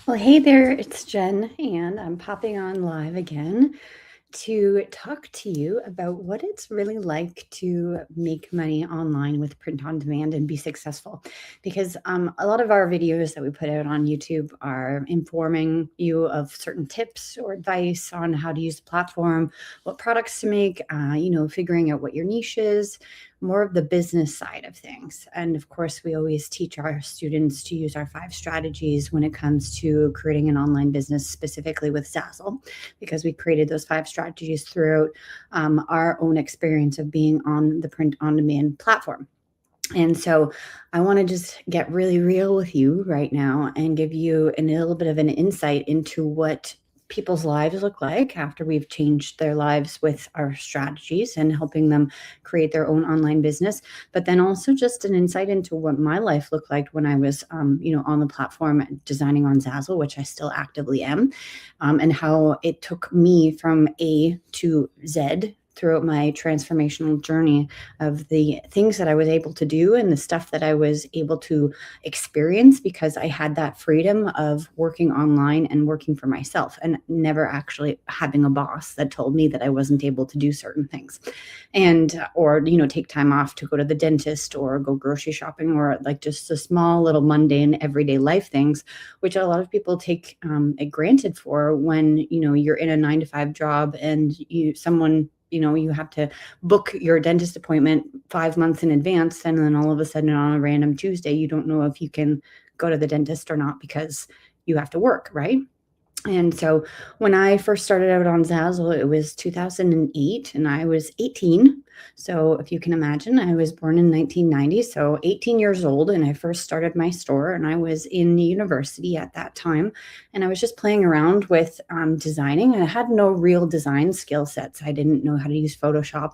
Well, hey there, it's Jen, and I'm popping on live again to talk to you about what it's really like to make money online with print on demand and be successful. Because a lot of our videos that we put out on YouTube are informing you of certain tips or advice on how to use the platform, what products to make, figuring out what your niche is, more of the business side of things. And of course, we always teach our students to use our 5 strategies when it comes to creating an online business, specifically with Zazzle, because we created those 5 strategies throughout our own experience of being on the print on demand platform. And so I want to just get really real with you right now and give you a little bit of an insight into what people's lives look like after we've changed their lives with our strategies and helping them create their own online business. But then also just an insight into what my life looked like when I was, on the platform designing on Zazzle, which I still actively am, and how it took me from A to Z throughout my transformational journey of the things that I was able to do and the stuff that I was able to experience because I had that freedom of working online and working for myself and never actually having a boss that told me that I wasn't able to do certain things and or take time off to go to the dentist or go grocery shopping or like just the small little mundane everyday life things, which a lot of people take it granted for when you're in a 9 to 5 job and you have to book your dentist appointment 5 months in advance. And then all of a sudden on a random Tuesday, you don't know if you can go to the dentist or not because you have to work, right? And so when I first started out on Zazzle, it was 2008 and I was 18. So if you can imagine, I was born in 1990, so 18 years old, and I first started my store and I was in university at that time. And I was just playing around with designing. I had no real design skill sets. I didn't know how to use Photoshop.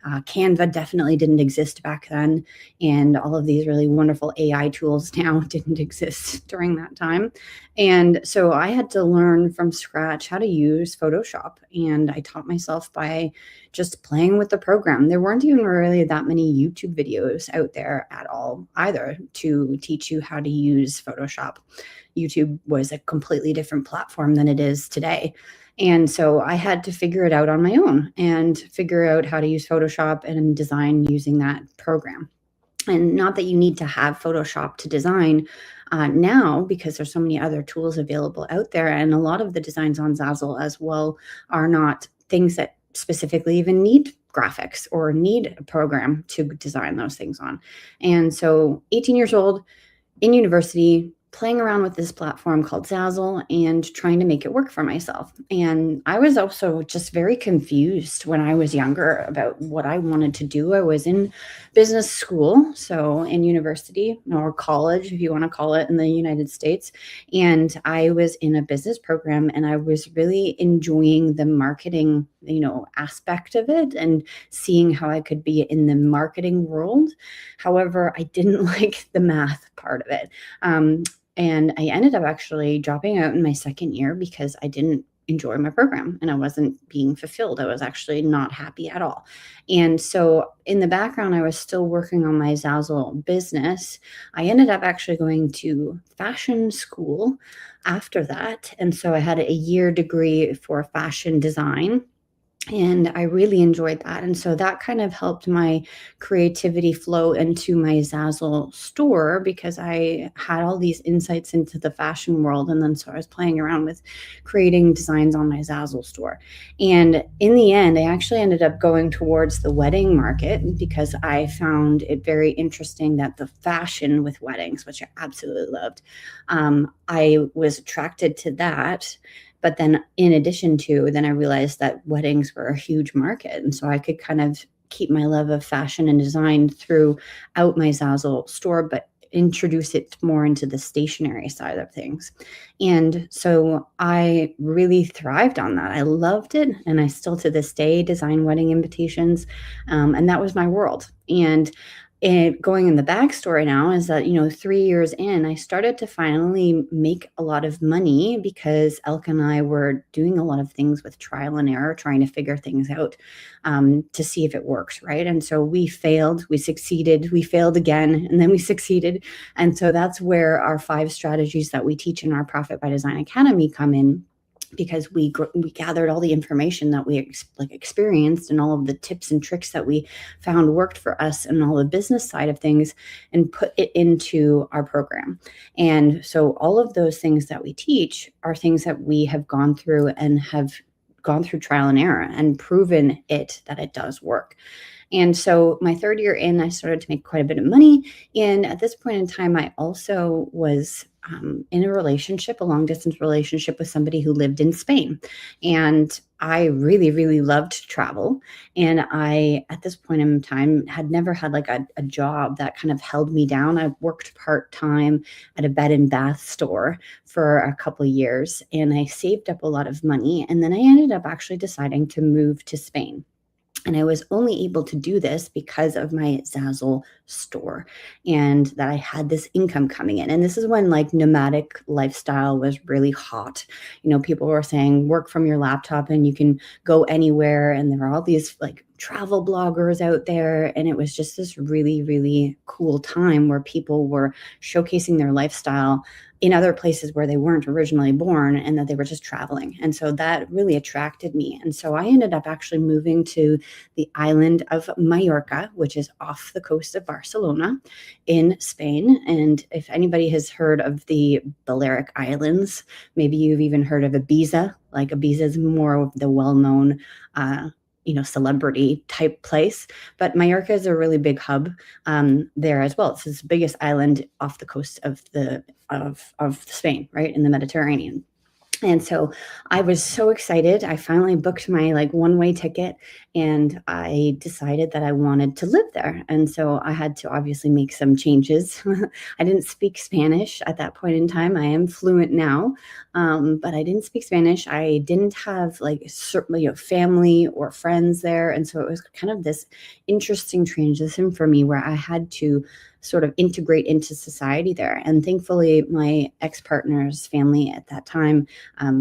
Canva definitely didn't exist back then. And all of these really wonderful AI tools now didn't exist during that time. And so I had to learn from scratch how to use Photoshop. And I taught myself by just playing with the program. There weren't even really that many YouTube videos out there at all either to teach you how to use Photoshop. YouTube was a completely different platform than it is today. And so I had to figure it out on my own and figure out how to use Photoshop and design using that program. And not that you need to have Photoshop to design now, because there's so many other tools available out there. And a lot of the designs on Zazzle as well are not things that specifically even need graphics or need a program to design those things on. And so 18 years old in university, playing around with this platform called Zazzle and trying to make it work for myself. And I was also just very confused when I was younger about what I wanted to do. I was in business school, so in university or college, if you want to call it in the United States. And I was in a business program and I was really enjoying the marketing, aspect of it and seeing how I could be in the marketing world. However, I didn't like the math part of it. And I ended up actually dropping out in my second year because I didn't enjoy my program and I wasn't being fulfilled. I was actually not happy at all. And so in the background, I was still working on my Zazzle business. I ended up actually going to fashion school after that. And so I had a year degree for fashion design. And I really enjoyed that. And so that kind of helped my creativity flow into my Zazzle store because I had all these insights into the fashion world. And then so I was playing around with creating designs on my Zazzle store. And in the end, I actually ended up going towards the wedding market because I found it very interesting that the fashion with weddings, which I absolutely loved, I was attracted to that. But then in addition to, then I realized that weddings were a huge market. And so I could kind of keep my love of fashion and design throughout my Zazzle store, but introduce it more into the stationery side of things. And so I really thrived on that. I loved it. And I still to this day design wedding invitations. And that was my world. And And going in the backstory now is that, 3 years in, I started to finally make a lot of money because Elk and I were doing a lot of things with trial and error, trying to figure things out, to see if it works, right? And so we failed, we succeeded, we failed again, and then we succeeded. And so that's where our 5 strategies that we teach in our Profit by Design Academy come in, because we gathered all the information that we experienced, and all of the tips and tricks that we found worked for us and all the business side of things, and put it into our program. And so all of those things that we teach are things that we have gone through and have gone through trial and error and proven that it does work. And so my 3rd year in, I started to make quite a bit of money. And at this point in time, I also was in a relationship, a long distance relationship, with somebody who lived in Spain. And I really, really loved to travel. And I, at this point in time, had never had like a job that kind of held me down. I worked part-time at a bed and bath store for a couple of years, and I saved up a lot of money. And then I ended up actually deciding to move to Spain. And I was only able to do this because of my Zazzle store, and that I had this income coming in. And this is when like nomadic lifestyle was really hot. People were saying work from your laptop and you can go anywhere. And there were all these like travel bloggers out there. And it was just this really, really cool time where people were showcasing their lifestyle in other places where they weren't originally born, and that they were just traveling. And so that really attracted me. And so I ended up actually moving to the island of Mallorca, which is off the coast of Barcelona in Spain. And if anybody has heard of the Balearic Islands, maybe you've even heard of Ibiza. Like Ibiza is more of the well-known celebrity type place, but Mallorca is a really big hub there as well. It's the biggest island off the coast of Spain, right, in the Mediterranean. And so I was so excited. I finally booked my like one-way ticket, and I decided that I wanted to live there. And so I had to obviously make some changes. I didn't speak Spanish at that point in time. I am fluent now, but I didn't speak Spanish. I didn't have like certainly family or friends there. And so it was kind of this interesting transition for me where I had to sort of integrate into society there. And thankfully, my ex-partner's family at that time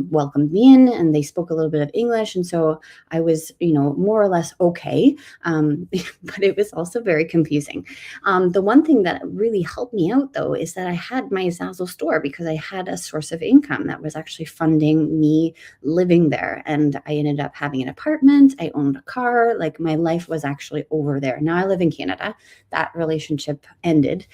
welcomed me in, and they spoke a little bit of English. And so I was, more or less okay. But it was also very confusing. The one thing that really helped me out, though, is that I had my Zazzle store, because I had a source of income that was actually funding me living there. And I ended up having an apartment. I owned a car. Like my life was actually over there. Now I live in Canada. That relationship ended.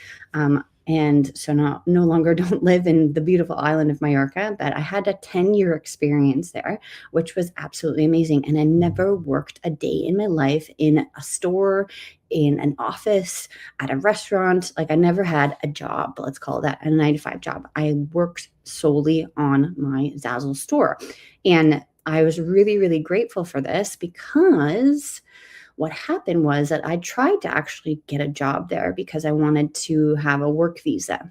And so no longer don't live in the beautiful island of Mallorca, but I had a 10-year experience there, which was absolutely amazing. And I never worked a day in my life in a store, in an office, at a restaurant. Like I never had a job, let's call that a 9-to-5 job. I worked solely on my Zazzle store. And I was really, really grateful for this, because what happened was that I tried to actually get a job there because I wanted to have a work visa.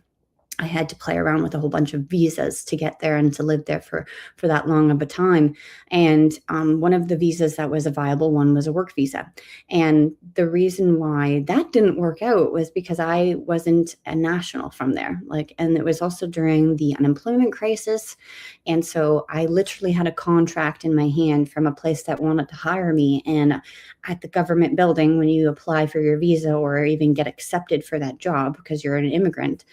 I had to play around with a whole bunch of visas to get there and to live there for that long of a time. And one of the visas that was a viable one was a work visa. And the reason why that didn't work out was because I wasn't a national from there. And it was also during the unemployment crisis. And so I literally had a contract in my hand from a place that wanted to hire me. And at the government building, when you apply for your visa or even get accepted for that job because you're an immigrant,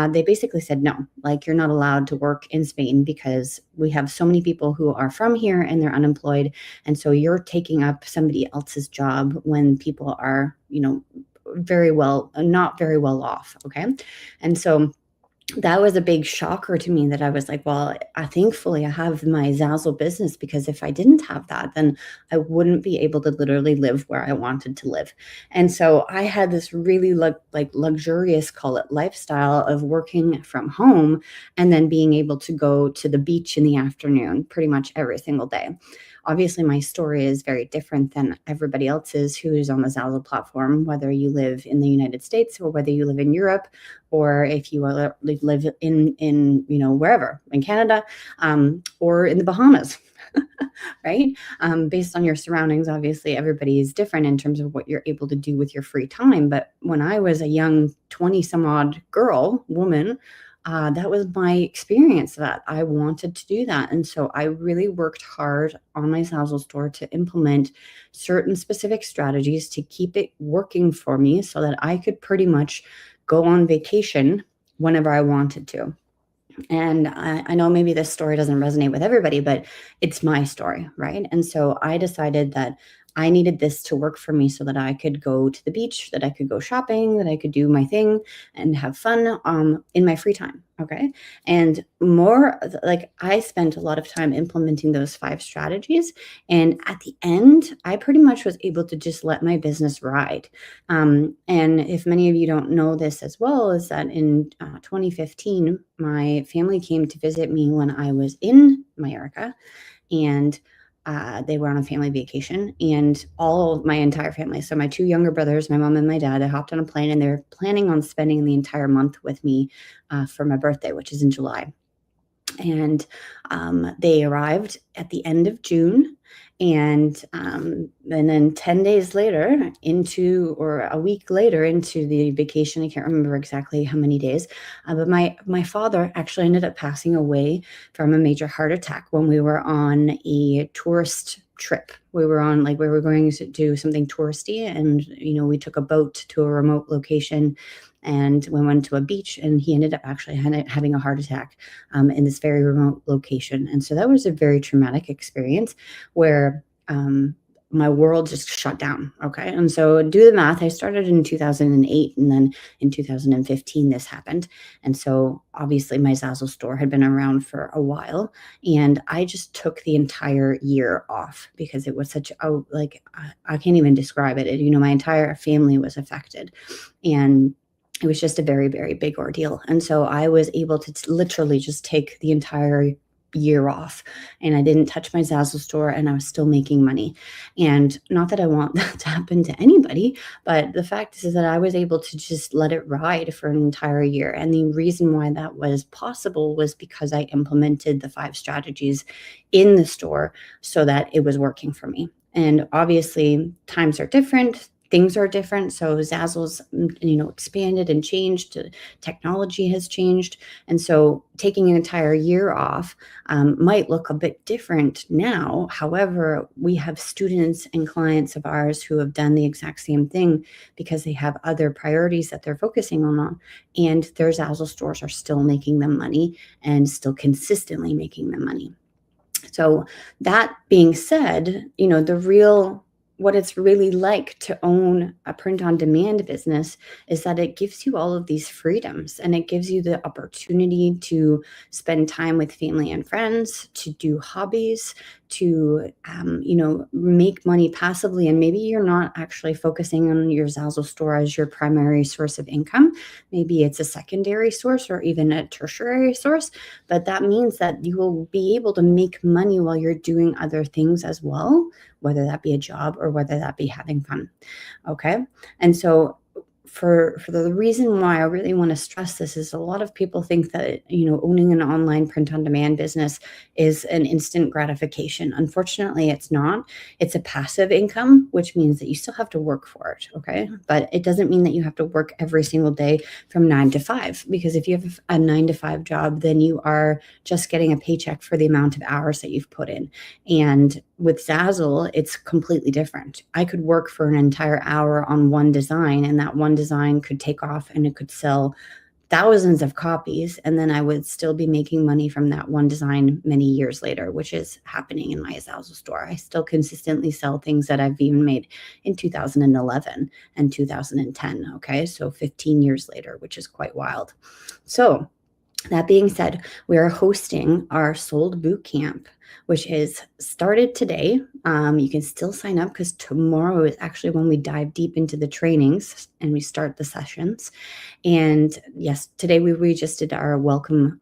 they basically said, no, like you're not allowed to work in Spain because we have so many people who are from here and they're unemployed. And so you're taking up somebody else's job when people are, not very well off. Okay. And so that was a big shocker to me, that I was like, well, thankfully I have my Zazzle business, because if I didn't have that, then I wouldn't be able to literally live where I wanted to live. And so I had this really luxurious, call it, lifestyle of working from home and then being able to go to the beach in the afternoon pretty much every single day. obviously my story is very different than everybody else's who is on the Zazzle platform, whether you live in the United States or whether you live in Europe, or if you live in wherever in Canada, or in the Bahamas. Right? Based on your surroundings, obviously everybody is different in terms of what you're able to do with your free time. But when I was a young 20 some odd woman, that was my experience, that I wanted to do that. And so I really worked hard on my Zazzle store to implement certain specific strategies to keep it working for me so that I could pretty much go on vacation whenever I wanted to. And I know maybe this story doesn't resonate with everybody, but it's my story, right? And so I decided that I needed this to work for me so that I could go to the beach, that I could go shopping, that I could do my thing and have fun in my free time. Okay. And more like I spent a lot of time implementing those 5 strategies. And at the end, I pretty much was able to just let my business ride. And if many of you don't know this as well, is that in 2015, my family came to visit me when I was in America, and they were on a family vacation, and my entire family, so my 2 younger brothers, my mom and my dad, I hopped on a plane, and they're planning on spending the entire month with me for my birthday, which is in July. And they arrived at the end of June. And then 10 days later or a week later into the vacation, I can't remember exactly how many days, but my father actually ended up passing away from a major heart attack when we were on a tourist trip. We were going to do something touristy, and we took a boat to a remote location, and we went to a beach, and he ended up actually having a heart attack in this very remote location. And so that was a very traumatic experience where my world just shut down. Okay. And so do the math. I started in 2008, and then in 2015, this happened. And so obviously my Zazzle store had been around for a while, and I just took the entire year off because it was such I can't even describe it. My entire family was affected, and it was just a very, very big ordeal. And so I was able to literally just take the entire year off, and I didn't touch my Zazzle store, and I was still making money. And not that I want that to happen to anybody, but the fact is that I was able to just let it ride for an entire year. And the reason why that was possible was because I implemented the 5 strategies in the store so that it was working for me. And obviously times are different. Things are different. So Zazzle's, expanded and changed. Technology has changed. And so taking an entire year off might look a bit different now. However, we have students and clients of ours who have done the exact same thing because they have other priorities that they're focusing on, and their Zazzle stores are still making them money and still consistently making them money. So that being said, what it's really like to own a print-on-demand business is that it gives you all of these freedoms, and it gives you the opportunity to spend time with family and friends, to do hobbies, to make money passively. And maybe you're not actually focusing on your Zazzle store as your primary source of income. Maybe it's a secondary source or even a tertiary source, but that means that you will be able to make money while you're doing other things as well, whether that be a job or whether that be having fun. Okay. And so for the reason why I really want to stress this is a lot of people think that, owning an online print-on-demand business is an instant gratification. Unfortunately, it's not. It's a passive income, which means that you still have to work for it, okay? But it doesn't mean that you have to work every single day from 9 to 5, because if you have a 9 to 5 job, then you are just getting a paycheck for the amount of hours that you've put in. And with Zazzle, it's completely different. I could work for an entire hour on one design, and that one design could take off and it could sell thousands of copies, and then I would still be making money from that one design many years later, which is happening in my Zazzle store. I still consistently sell things that I've even made in 2011 and 2010. Okay, so 15 years later, which is quite wild. So That being said, we are hosting our Sold Bootcamp, which is started today. You can still sign up because tomorrow is actually when we dive deep into the trainings and we start the sessions. And yes, today we just did our welcome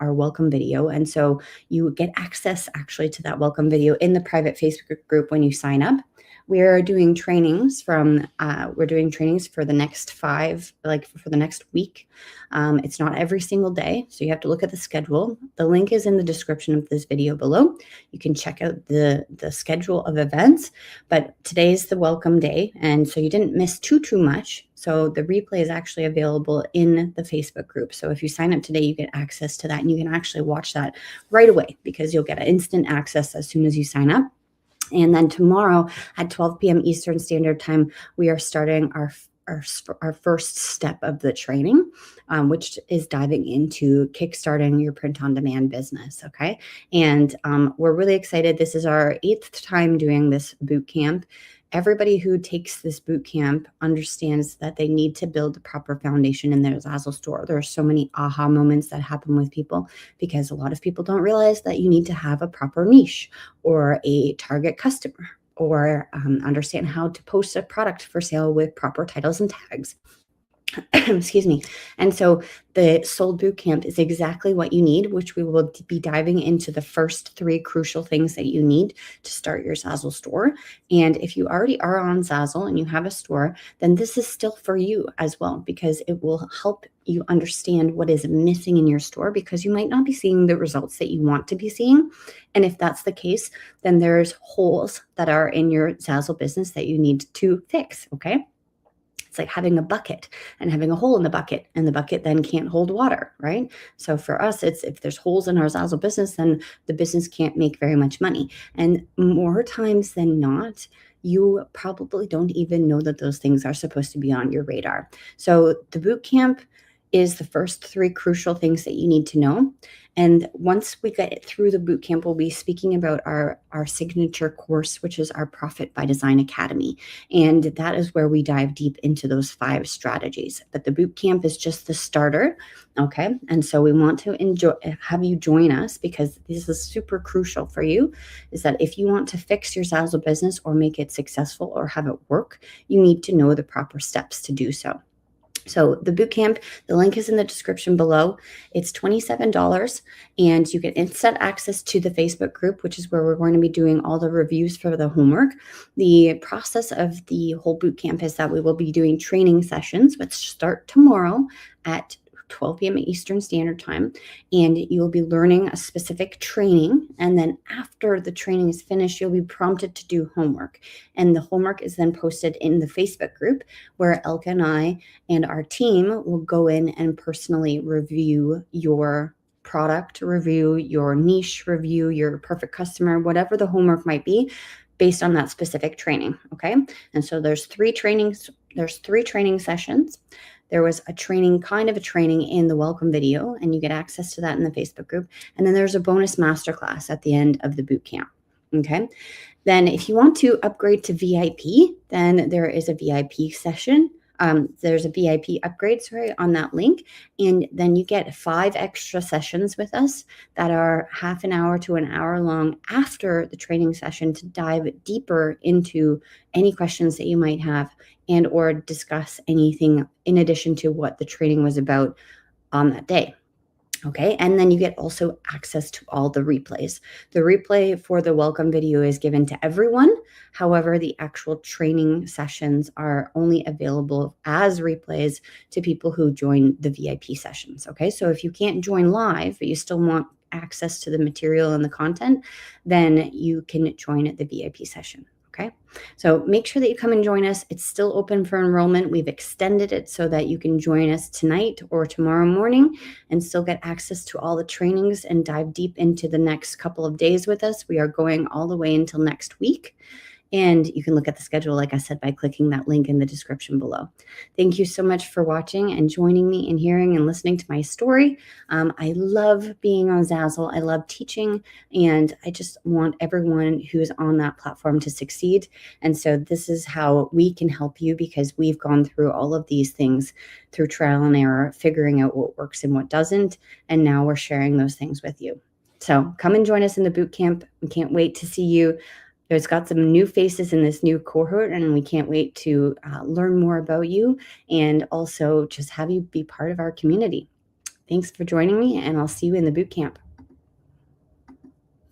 video, and so you get access actually to that welcome video in the private Facebook group when you sign up. We're doing trainings for the next for the next week. It's not every single day, so you have to look at the schedule. The link is in the description of this video below. You can check out the schedule of events, but today's the welcome day, and so you didn't miss too much. So the replay is actually available in the Facebook group. So if you sign up today, you get access to that, and you can actually watch that right away because you'll get instant access as soon as you sign up. And then tomorrow at 12 p.m. Eastern Standard Time, we are starting our first step of the training, which is diving into kickstarting your print-on-demand business, okay? And we're really excited. This is our 8th time doing this boot camp. Everybody who takes this boot camp understands that they need to build the proper foundation in their Zazzle store. There are so many aha moments that happen with people because a lot of people don't realize that you need to have a proper niche or a target customer or understand how to post a product for sale with proper titles and tags. Excuse me. And so the Sold Bootcamp is exactly what you need, which we will be diving into the first 3 crucial things that you need to start your Zazzle store. And if you already are on Zazzle and you have a store, then this is still for you as well, because it will help you understand what is missing in your store, because you might not be seeing the results that you want to be seeing. And if that's the case, then there's holes that are in your Zazzle business that you need to fix, okay? It's like having a bucket and having a hole in the bucket, and the bucket then can't hold water, right? So for us, it's if there's holes in our Zazzle business, then the business can't make very much money. And more times than not, you probably don't even know that those things are supposed to be on your radar. So the boot camp is the first 3 crucial things that you need to know. And once we get through the bootcamp, we'll be speaking about our signature course, which is our Profit by Design Academy. And that is where we dive deep into those 5 strategies. But the bootcamp is just the starter, okay? And so we want to have you join us, because this is super crucial for you, is that if you want to fix your Zazzle business or make it successful or have it work, you need to know the proper steps to do so. So the bootcamp, the link is in the description below. It's $27, and you get instant access to the Facebook group, which is where we're going to be doing all the reviews for the homework. The process of the whole bootcamp is that we will be doing training sessions, which start tomorrow at 12 p.m. Eastern Standard Time, and you'll be learning a specific training. And then after the training is finished, you'll be prompted to do homework. And the homework is then posted in the Facebook group, where Elka and I and our team will go in and personally review your product, review your niche, review your perfect customer, whatever the homework might be, based on that specific training, okay? And so there's 3 trainings. There's 3 training sessions. There was a training in the welcome video, and you get access to that in the Facebook group. And then there's a bonus masterclass at the end of the boot camp. Okay. Then if you want to upgrade to VIP, then there is a VIP session. There's a VIP upgrade, on that link. And then you get 5 extra sessions with us that are half an hour to an hour long after the training session, to dive deeper into any questions that you might have and or discuss anything in addition to what the training was about on that day. Okay, and then you get also access to all the replays. The replay for the welcome video is given to everyone. However, the actual training sessions are only available as replays to people who join the VIP sessions. Okay, so if you can't join live, but you still want access to the material and the content, then you can join the VIP session. Okay, so make sure that you come and join us. It's still open for enrollment. We've extended it so that you can join us tonight or tomorrow morning and still get access to all the trainings and dive deep into the next couple of days with us. We are going all the way until next week. And you can look at the schedule, like I said, by clicking that link in the description below. Thank you so much for watching and joining me and hearing and listening to my story. I love being on Zazzle. I love teaching, and I just want everyone who's on that platform to succeed. And so this is how we can help you, because we've gone through all of these things through trial and error, figuring out what works and what doesn't. And now we're sharing those things with you. So come and join us in the boot camp. We can't wait to see you. There's got some new faces in this new cohort, and we can't wait to learn more about you and also just have you be part of our community. Thanks for joining me, and I'll see you in the boot camp.